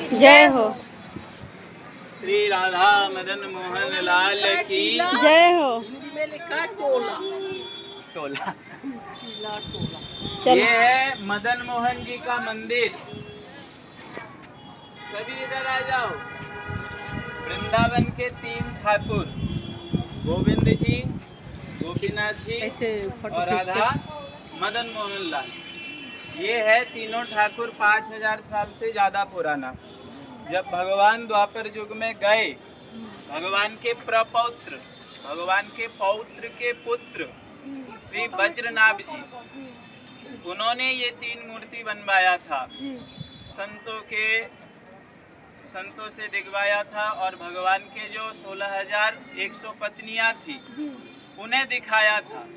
जय हो। श्री राधा मदन मोहन लाल की जय हो। टोला। चलो। ये है मदन मोहन जी का मंदिर। सभी इधर आ जाओ। वृंदावन के 3 ठाकुर, गोविंद जी, गोपीनाथ जी और राधा मदन मोहन लाल। ये है तीनों ठाकुर 5000 साल से ज्यादा पुराना। जब भगवान द्वापर युग में गए, भगवान के प्रपौत्र, भगवान के पौत्र के पुत्र श्री वज्रनाभ जी, उन्होंने ये 3 मूर्ति बनवाया था। संतों से दिखवाया था और भगवान के जो 16,100 पत्नियां थी उन्हें दिखाया था।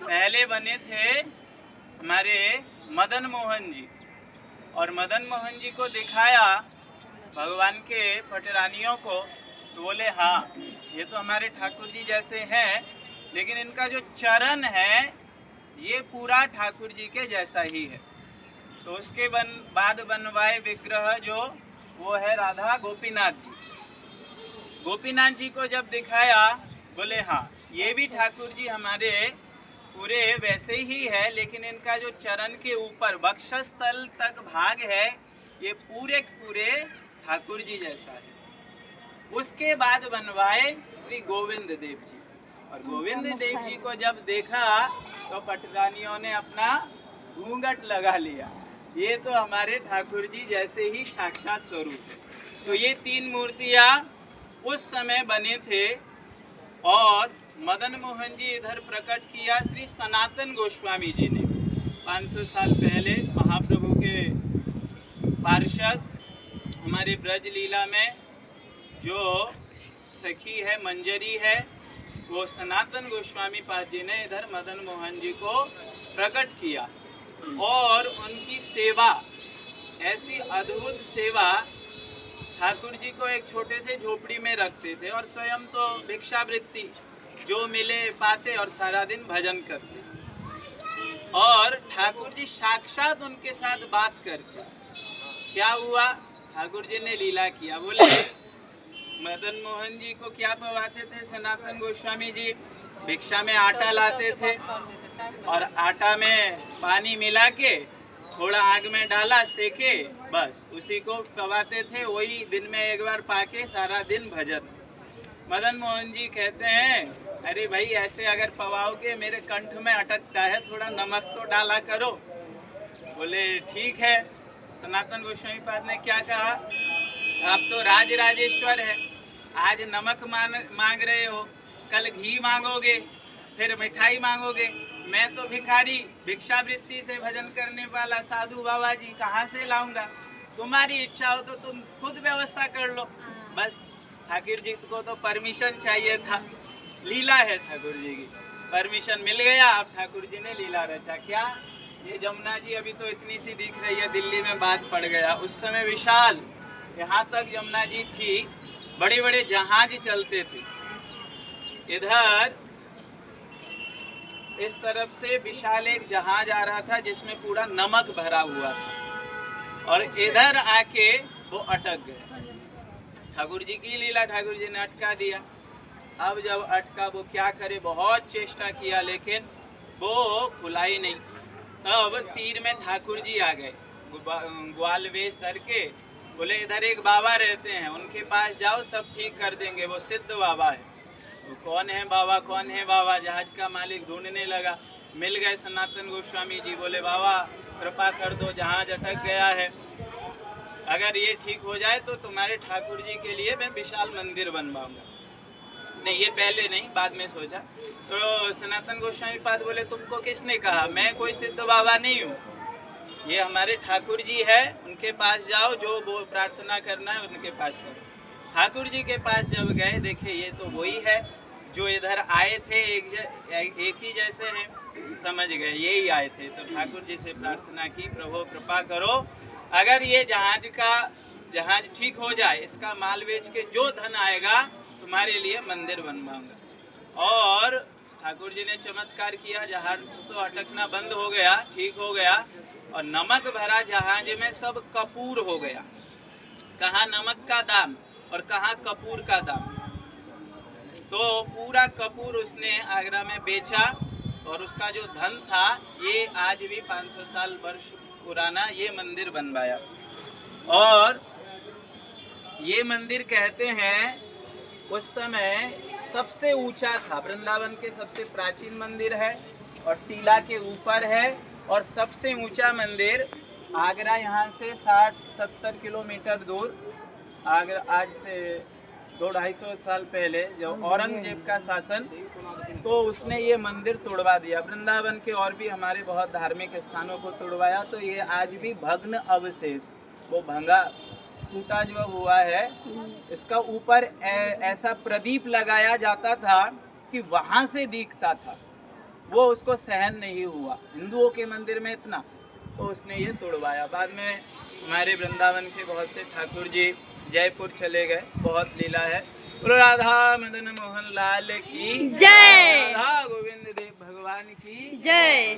पहले बने थे हमारे मदन मोहन जी, और मदन मोहन जी को दिखाया भगवान के पटरानियों को, तो बोले हाँ ये तो हमारे ठाकुर जी जैसे हैं, लेकिन इनका जो चरण है ये पूरा ठाकुर जी के जैसा ही है। तो उसके बाद बनवाए विग्रह जो वो है राधा गोपीनाथ जी। गोपीनाथ जी को जब दिखाया बोले हाँ ये भी ठाकुर जी हमारे पूरे वैसे ही है, लेकिन इनका जो चरण के ऊपर वक्षस्थल तक भाग है ये पूरे ठाकुर जी जैसा है। उसके बाद बनवाए श्री गोविंद देव जी, और गोविंद देव जी को जब देखा तो पटरानियों ने अपना घूंघट लगा लिया, ये तो हमारे ठाकुर जी जैसे ही साक्षात स्वरूप है। तो ये 3 मूर्तियाँ उस समय बने थे। और मदन मोहन जी इधर प्रकट किया श्री सनातन गोस्वामी जी ने 500 साल पहले। महाप्रभु के पार्षद हमारे ब्रज लीला में जो सखी है, मंजरी है, वो सनातन गोस्वामी पाद जी ने इधर मदन मोहन जी को प्रकट किया। और उनकी सेवा, ऐसी अद्भुत सेवा, ठाकुर जी को एक छोटे से झोपड़ी में रखते थे और स्वयं तो भिक्षावृत्ति जो मिले पाते और सारा दिन भजन करते। और ठाकुर जी साक्षात उनके साथ बात करते। क्या हुआ, ठाकुर जी ने लीला किया। बोले मदन मोहन जी को क्या पवाते थे सनातन गोस्वामी जी, भिक्षा में आटा लाते थे और आटा में पानी मिला के थोड़ा आग में डाला, सेके, बस उसी को पवाते थे। वही दिन में एक बार पाके सारा दिन भजन। मदन मोहन जी कहते हैं अरे भाई ऐसे अगर पवाओगे मेरे कंठ में अटकता है, थोड़ा नमक तो डाला करो। बोले ठीक है। सनातन गोस्वामी पाद ने क्या कहा, आप तो राज राजेश्वर है, आज नमक मांग रहे हो, कल घी मांगोगे, फिर मिठाई मांगोगे। मैं तो भिखारी, भिक्षावृत्ति से भजन करने वाला साधु बाबा जी कहाँ से लाऊंगा। तुम्हारी इच्छा हो तो तुम खुद व्यवस्था कर लो। बस ठाकुर जी को तो परमिशन चाहिए था, लीला है ठाकुर जी की, परमिशन मिल गया। अब ठाकुर जी ने लीला रचा। क्या ये जमुना जी अभी तो इतनी सी दिख रही है, दिल्ली में बात पड़ गया। उस समय विशाल, यहाँ तक यमुना जी थी, बड़े बड़े जहाज चलते थे। इधर इस तरफ से विशाल एक जहाज आ रहा था जिसमें पूरा नमक भरा हुआ था, और इधर आके वो अटक गए। ठाकुर जी की लीला, ठाकुर जी ने अटका दिया। अब जब अटका, वो क्या करे, बहुत चेष्टा किया लेकिन वो खुला ही नहीं। तब तीर में ठाकुर जी आ गए, ग्वाल वेश धर के। बोले इधर एक बाबा रहते हैं, उनके पास जाओ, सब ठीक कर देंगे, वो सिद्ध बाबा है। वो कौन है बाबा, कौन है बाबा, जहाज का मालिक ढूंढने लगा। मिल गए सनातन गोस्वामी जी। बोले बाबा कृपा कर दो, जहाज अटक गया है, अगर ये ठीक हो जाए तो तुम्हारे ठाकुर जी के लिए मैं विशाल मंदिर बनवाऊंगा। नहीं, ये पहले नहीं, बाद में सोचा। तो सनातन गोस्वामी पाद बोले तुमको किसने कहा, मैं कोई सिद्ध बाबा नहीं हूँ, ये हमारे ठाकुर जी है, उनके पास जाओ, जो वो प्रार्थना करना है उनके पास करो। ठाकुर जी के पास जब गए, देखे ये तो वही है जो इधर आए थे, एक ही जैसे हैं, समझ गए यही आए थे। तो ठाकुर जी से प्रार्थना की, प्रभु कृपा करो, अगर ये जहाज ठीक हो जाए, इसका माल बेच के जो धन आएगा तुम्हारे लिए मंदिर बनवाऊंगा। और ठाकुर जी ने चमत्कार किया, जहाज तो अटकना बंद हो गया, ठीक हो गया, और नमक भरा जहाज में सब कपूर हो गया। कहाँ नमक का दाम और कहाँ कपूर का दाम। तो पूरा कपूर उसने आगरा में बेचा और उसका जो धन था ये आज भी 500 साल वर्ष पुराना ये मंदिर बनवाया। और ये मंदिर कहते हैं उस समय सबसे ऊंचा था, वृंदावन के सबसे प्राचीन मंदिर है और टीला के ऊपर है। और सबसे ऊंचा मंदिर आगरा यहाँ से 60-70 किलोमीटर दूर, आगरा आज से 200-250 साल पहले जब औरंगजेब का शासन, तो उसने ये मंदिर तोड़वा दिया। वृंदावन के और भी हमारे बहुत धार्मिक स्थानों को तोड़वाया, तो ये आज भी भग्न अवशेष, वो भंगा टूटा जो हुआ है, इसका ऊपर ऐसा प्रदीप लगाया जाता था कि वहाँ से दिखता था, वो उसको सहन नहीं हुआ हिंदुओं के मंदिर में इतना, तो उसने ये तोड़वाया। बाद में हमारे वृंदावन के बहुत से ठाकुर जी जयपुर चले गए, बहुत लीला है। बोलो राधा मदन मोहन लाल की जय, राधा गोविंद देव भगवान की जय।